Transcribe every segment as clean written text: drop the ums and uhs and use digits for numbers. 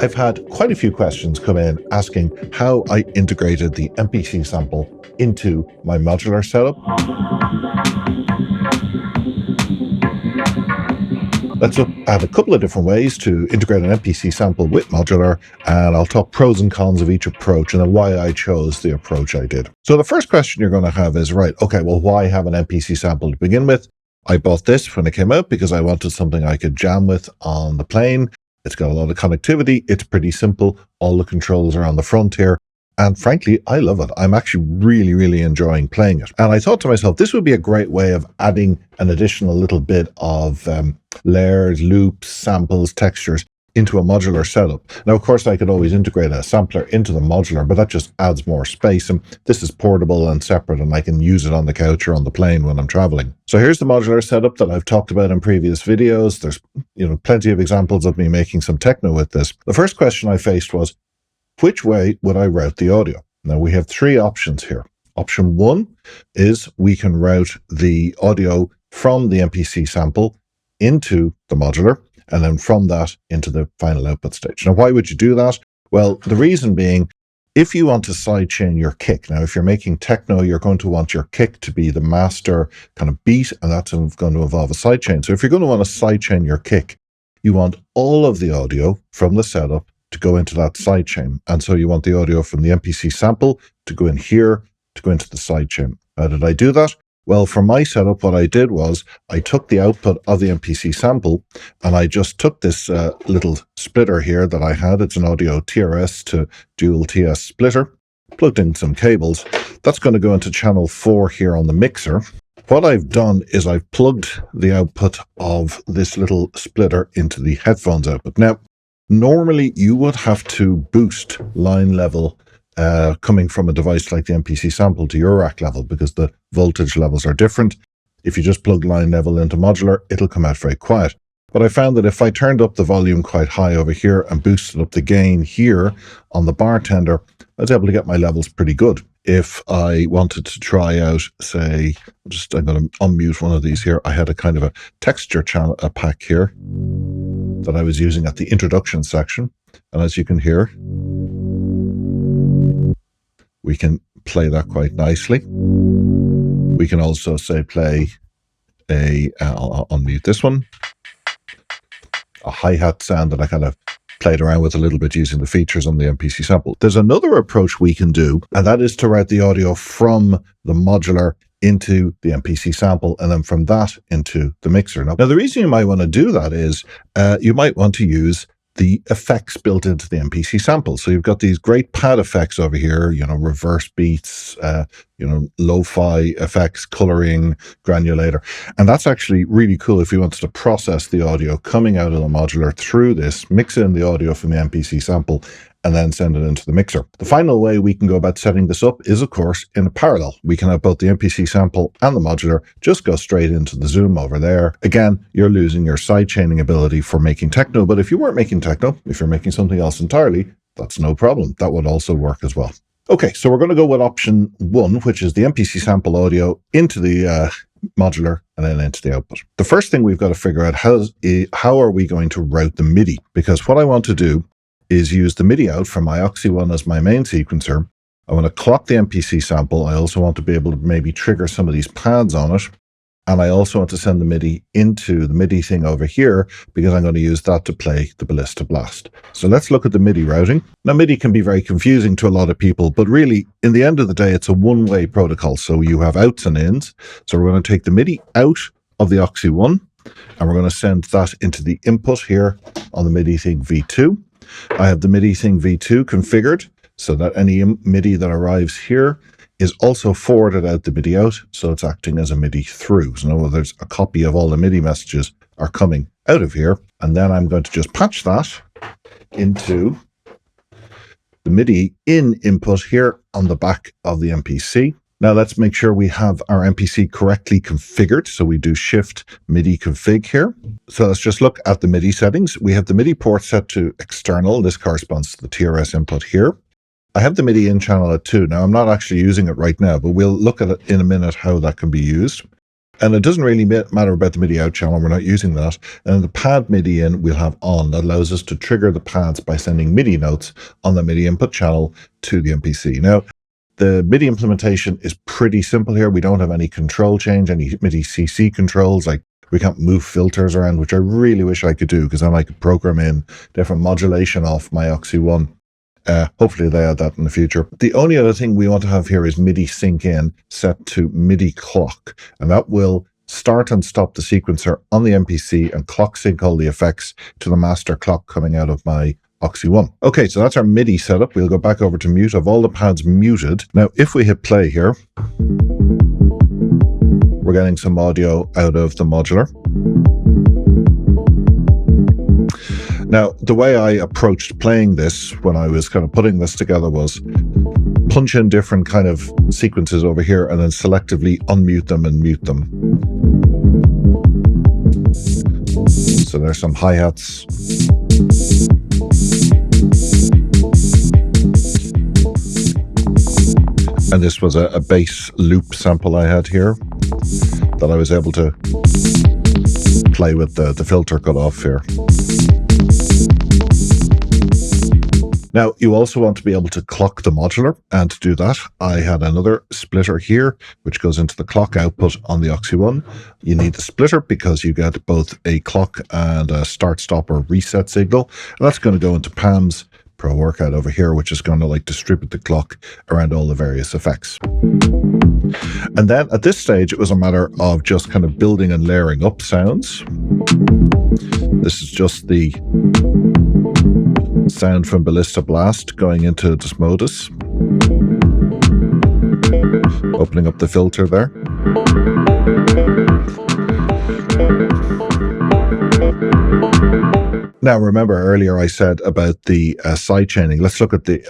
I've had quite a few questions come in asking how I integrated the MPC sample into my modular setup. Let's look at a couple of different ways to integrate an MPC sample with modular, and I'll talk pros and cons of each approach and then why I chose the approach I did. So the first question you're going to have is, right, okay, well, why have an MPC sample to begin with? I bought this when it came out because I wanted something I could jam with on the plane. It's got a lot of connectivity. It's pretty simple. All the controls are on the front here. And frankly, I love it. I'm actually really enjoying playing it. And I thought to myself, this would be a great way of adding an additional little bit of layers, loops, samples, textures into a modular setup. Now, of course, I could always integrate a sampler into the modular, but that just adds more space. And this is portable and separate, and I can use it on the couch or on the plane when I'm traveling. So here's the modular setup that I've talked about in previous videos. There's, plenty of examples of me making some techno with this. The first question I faced was, which way would I route the audio? Now, we have three options here. Option one is we can route the audio from the MPC sample into the modular, and then from that into the final output stage. Now, why would you do that? Well, the reason being, if you want to sidechain your kick, now if you're making techno, you're going to want your kick to be the master kind of beat, and that's going to involve a sidechain. So if you're going to want to sidechain your kick, you want all of the audio from the setup to go into that sidechain. And so you want the audio from the MPC sample to go in here, to go into the sidechain. How did I do that? Well, for my setup, what I did was I took the output of the MPC sample and I just took this little splitter here that I had. It's an audio TRS to dual TS splitter, plugged in some cables. That's going to go into channel 4 here on the mixer. What I've done is I've plugged the output of this little splitter into the headphones output. Now, normally you would have to boost line level coming from a device like the MPC sample to your rack level because the voltage levels are different. If you just plug line level into modular, it'll come out very quiet. But I found that if I turned up the volume quite high over here and boosted up the gain here on the bartender, I was able to get my levels pretty good. If I wanted to try out, say, I'm going to unmute one of these here. I had a kind of a texture channel, a pack here that I was using at the introduction section. And as you can hear, we can play that quite nicely. We can also say play I'll unmute this one, a hi-hat sound that I kind of played around with a little bit using the features on the MPC sample. There's another approach we can do, and that is to route the audio from the modular into the MPC sample, and then from that into the mixer. Now, the reason you might want to do that is you might want to use the effects built into the MPC sample. So you've got these great pad effects over here, reverse beats, lo-fi effects, coloring, granulator. And that's actually really cool if you wanted to process the audio coming out of the modular through this, mix in the audio from the MPC sample, and then send it into the mixer. The final way we can go about setting this up is, of course, in a parallel. We can have both the MPC sample and the modular just go straight into the Zoom over there. Again, you're losing your sidechaining ability for making techno, but if you weren't making techno, if you're making something else entirely, that's no problem. That would also work as well. Okay, so we're going to go with option one, which is the MPC sample audio into the modular and then into the output. The first thing we've got to figure out how are we going to route the MIDI? Because what I want to do is use the MIDI out from my Oxi One as my main sequencer. I want to clock the MPC sample. I also want to be able to maybe trigger some of these pads on it. And I also want to send the MIDI into the MIDI thing over here because I'm going to use that to play the Ballista Blast. So let's look at the MIDI routing. Now, MIDI can be very confusing to a lot of people, but really, in the end of the day, it's a one-way protocol. So you have outs and ins. So we're going to take the MIDI out of the Oxi One, and we're going to send that into the input here on the MIDI thing V2. I have the MIDI thing V2 configured so that any MIDI that arrives here is also forwarded out the MIDI out, so it's acting as a MIDI through. So in other words, a copy of all the MIDI messages are coming out of here, and then I'm going to just patch that into the MIDI in input here on the back of the MPC. Now let's make sure we have our MPC correctly configured. So we do Shift MIDI config here. So let's just look at the MIDI settings. We have the MIDI port set to external. This corresponds to the TRS input here. I have the MIDI in channel at 2. Now I'm not actually using it right now, but we'll look at it in a minute how that can be used. And it doesn't really matter about the MIDI out channel, we're not using that. And the pad MIDI in we'll have on. That allows us to trigger the pads by sending MIDI notes on the MIDI input channel to the MPC. Now, the MIDI implementation is pretty simple here. We don't have any control change, any MIDI CC controls, like we can't move filters around, which I really wish I could do, because then I could program in different modulation off my Oxi One. Hopefully they add that in the future. The only other thing we want to have here is MIDI sync in set to MIDI clock, and that will start and stop the sequencer on the MPC and clock sync all the effects to the master clock coming out of my Oxi One. Okay, so that's our MIDI setup. We'll go back over to mute. Have all the pads muted. Now, if we hit play here, we're getting some audio out of the modular. Now, the way I approached playing this when I was kind of putting this together was punch in different kind of sequences over here and then selectively unmute them and mute them. So there's some hi-hats. And this was a bass loop sample I had here that I was able to play with the filter cut off here. Now, you also want to be able to clock the modular, and to do that, I had another splitter here, which goes into the clock output on the Oxi One. You need the splitter because you get both a clock and a start, stop, or reset signal, and that's going to go into Pam's Pro Workout over here, which is going to like distribute the clock around all the various effects. And then at this stage, it was a matter of just kind of building and layering up sounds. This is just the sound from Ballista Blast going into Desmodus. Opening up the filter there. Now, remember earlier I said about the sidechaining. Let's look at the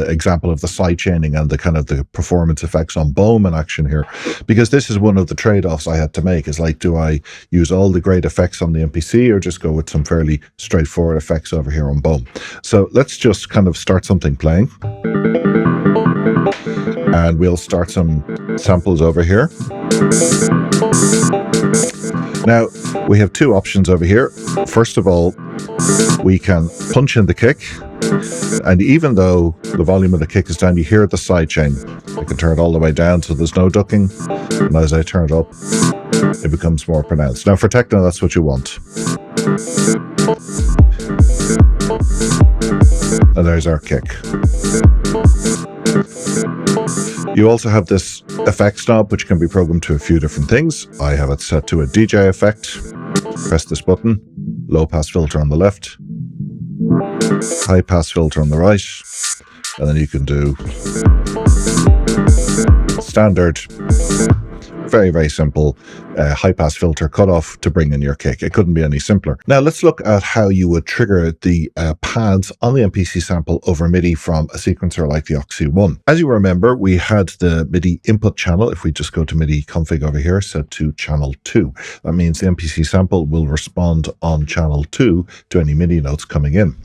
example of the sidechaining and the kind of the performance effects on Bohm in action here, because this is one of the trade-offs I had to make. Is like, do I use all the great effects on the MPC or just go with some fairly straightforward effects over here on Bohm? So let's just kind of start something playing. And we'll start some samples over here. Now, we have two options over here. First of all, we can punch in the kick, and even though the volume of the kick is down, you hear the sidechain. I can turn it all the way down so there's no ducking, and as I turn it up, it becomes more pronounced. Now, for techno, that's what you want. And there's our kick. You also have this effects knob, which can be programmed to a few different things. I have it set to a DJ effect. Press this button. Low pass filter on the left. High pass filter on the right. And then you can do standard, very, very simple high pass filter cutoff to bring in your kick. It couldn't be any simpler. Now let's look at how you would trigger the pads on the MPC sample over MIDI from a sequencer like the Oxi One. As you remember, we had the MIDI input channel. If we just go to MIDI config over here, set to channel 2. That means the MPC sample will respond on channel 2 to any MIDI notes coming in.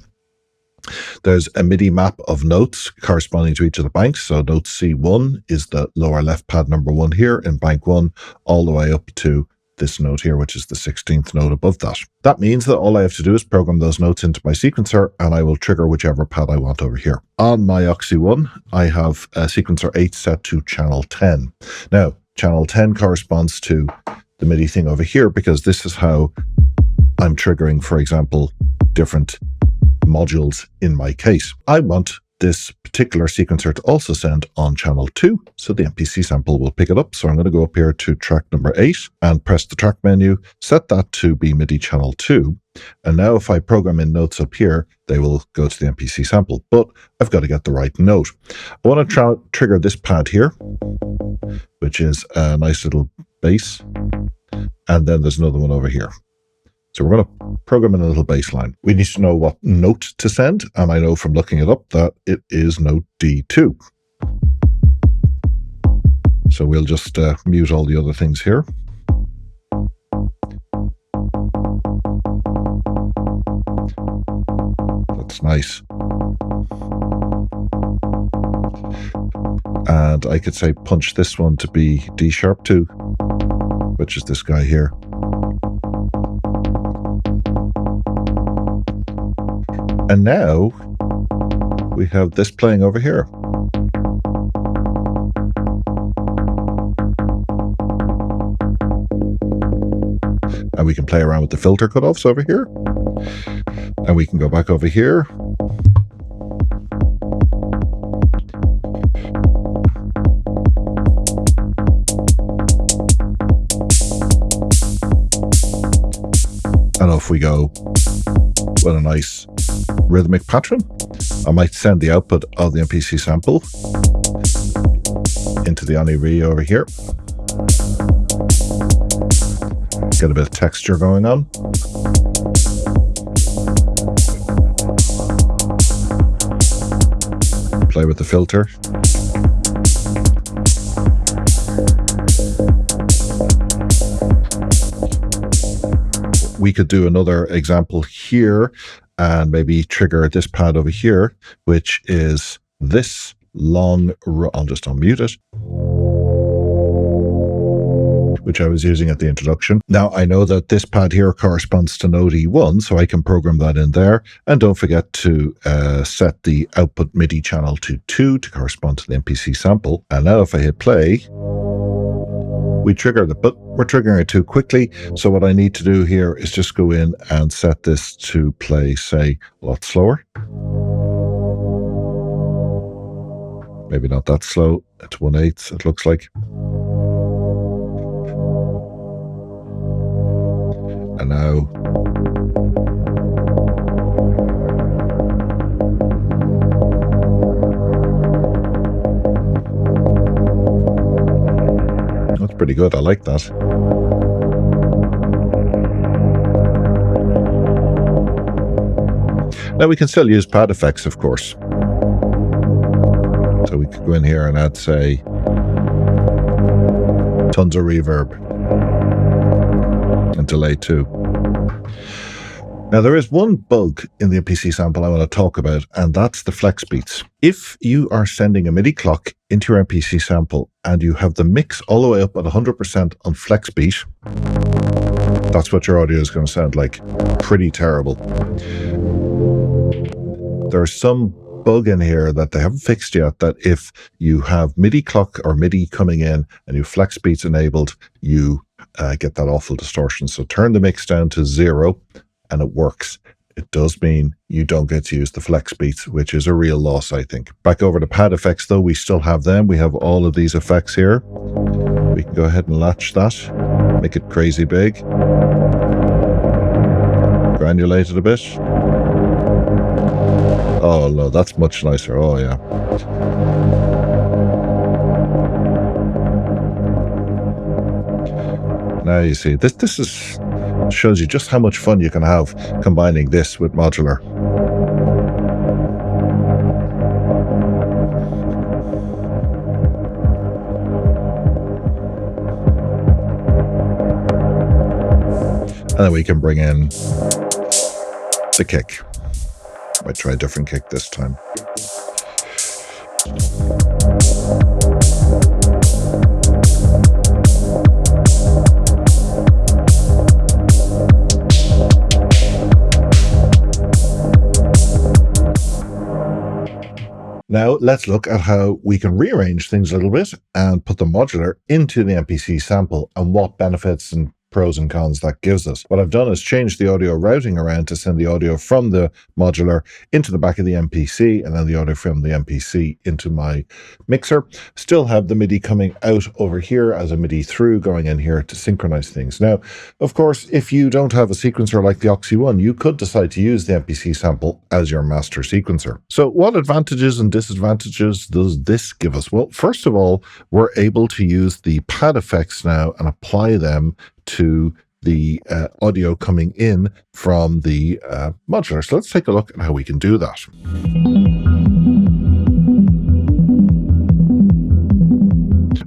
There's a MIDI map of notes corresponding to each of the banks. So note C1 is the lower left pad number 1 here in bank 1, all the way up to this note here, which is the 16th note above that. That means that all I have to do is program those notes into my sequencer, and I will trigger whichever pad I want over here. On my Oxi One, I have sequencer 8 set to channel 10. Now, channel 10 corresponds to the MIDI thing over here, because this is how I'm triggering, for example, different modules in my case. I want this particular sequencer to also send on channel 2, so the MPC sample will pick it up. So I'm going to go up here to track number 8 and press the track menu, set that to be MIDI channel 2. And now if I program in notes up here, they will go to the MPC sample, but I've got to get the right note. I want to trigger this pad here, which is a nice little bass. And then there's another one over here. So we're going to program in a little bass line. We need to know what note to send, and I know from looking it up that it is note D2. So we'll just mute all the other things here. That's nice. And I could say punch this one to be D sharp 2. which is this guy here. And now we have this playing over here. And we can play around with the filter cutoffs over here. And we can go back over here. And off we go with a nice rhythmic pattern. I might send the output of the MPC sample into the Ani over here. Get a bit of texture going on. Play with the filter. We could do another example here and maybe trigger this pad over here, which is this long, I'll just unmute it, which I was using at the introduction. Now I know that this pad here corresponds to node E1, so I can program that in there. And don't forget to set the output MIDI channel to 2 to correspond to the MPC sample. And now if I hit play, we triggered it, but we're triggering it too quickly. So what I need to do here is just go in and set this to play, say, a lot slower. Maybe not that slow. It's 1/8, it looks like. And now that's pretty good. I like that. Now we can still use pad effects, of course. So we could go in here and add, say, tons of reverb and delay too. Now there is one bug in the MPC sample I want to talk about, and that's the flex beats. If you are sending a MIDI clock into your MPC sample and you have the mix all the way up at 100% on flex beat, that's what your audio is going to sound like. Pretty terrible. There's some bug in here that they haven't fixed yet, that if you have MIDI clock or MIDI coming in and you flex beats enabled, you get that awful distortion. So turn the mix down to 0 and it works. It does mean you don't get to use the flex beats, which is a real loss, I think. Back over to pad effects though, we still have them. We have all of these effects here. We can go ahead and latch that, make it crazy big, granulate it a bit. Oh no, that's much nicer. Oh yeah. Now you see, this is shows you just how much fun you can have combining this with Modular. And then we can bring in the kick. Might try a different kick this time. Now let's look at how we can rearrange things a little bit and put the modular into the MPC sample and what benefits and pros and cons that gives us. What I've done is change the audio routing around to send the audio from the modular into the back of the MPC and then the audio from the MPC into my mixer. Still have the MIDI coming out over here as a MIDI through going in here to synchronize things. Now, of course, if you don't have a sequencer like the Oxi One, you could decide to use the MPC sample as your master sequencer. So what advantages and disadvantages does this give us? Well, first of all, we're able to use the pad effects now and apply them to the audio coming in from the modular. So let's take a look at how we can do that.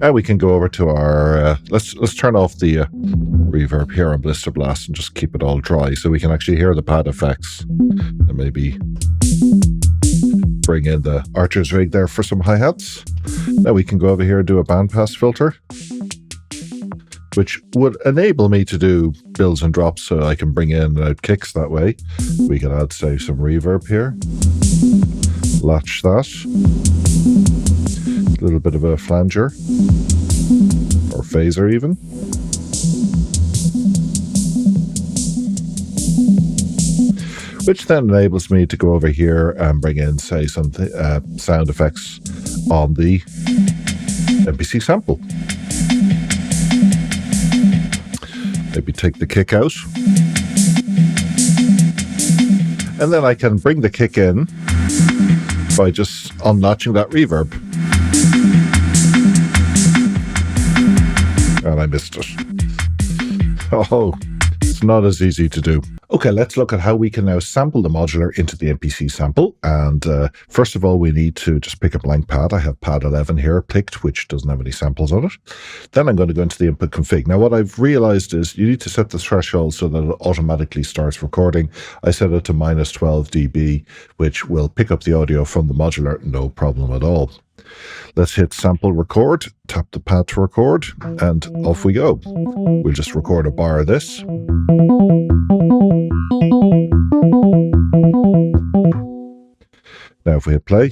And we can go over to our, let's turn off the reverb here on Blister Blast and just keep it all dry so we can actually hear the pad effects. And maybe bring in the Archer's rig there for some hi-hats. Now we can go over here and do a bandpass filter. which would enable me to do builds and drops so I can bring in and out kicks that way. We can add, say, some reverb here. Latch that. A little bit of a flanger. Or phaser even. Which then enables me to go over here and bring in, say, some sound effects on the MPC Sample. Maybe take the kick out. And then I can bring the kick in by just unlatching that reverb. And I missed it. Oh, it's not as easy to do. Okay, let's look at how we can now sample the modular into the MPC Sample. And first of all, we need to just pick a blank pad. I have pad 11 here picked, which doesn't have any samples on it. Then I'm going to go into the input config. Now, what I've realized is you need to set the threshold so that it automatically starts recording. I set it to -12 dB, which will pick up the audio from the modular, no problem at all. Let's hit sample record, tap the pad to record, and off we go. We'll just record a bar of this. Now if we hit play.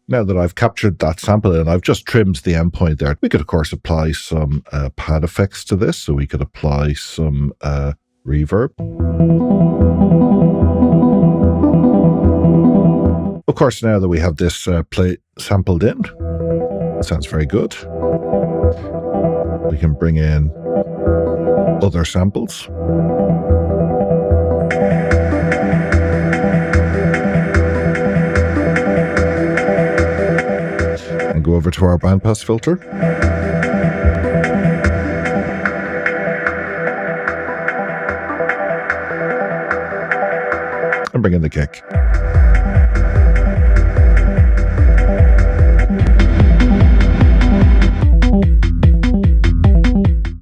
Now that I've captured that sample and I've just trimmed the endpoint there, we could of course apply some pad effects to this. So we could apply some reverb. Of course, now that we have this play sampled in, sounds very good. We can bring in other samples. And go over to our bandpass filter. And bring in the kick.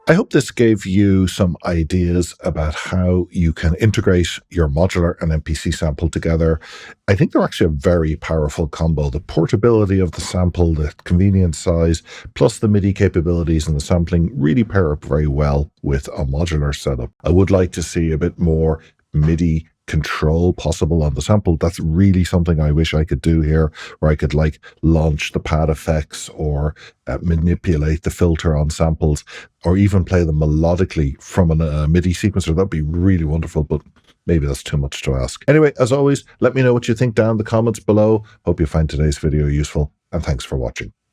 I hope this gave you some ideas about how you can integrate your modular and MPC sample together. I think they're actually a very powerful combo. The portability of the sample, the convenient size, plus the MIDI capabilities and the sampling really pair up very well with a modular setup. I would like to see a bit more MIDI control possible on the sample. That's really something I wish I could do here, where I could like launch the pad effects or manipulate the filter on samples, or even play them melodically from a MIDI sequencer. That'd be really wonderful, but maybe that's too much to ask. Anyway, as always, let me know what you think down in the comments below. Hope you find today's video useful, and thanks for watching.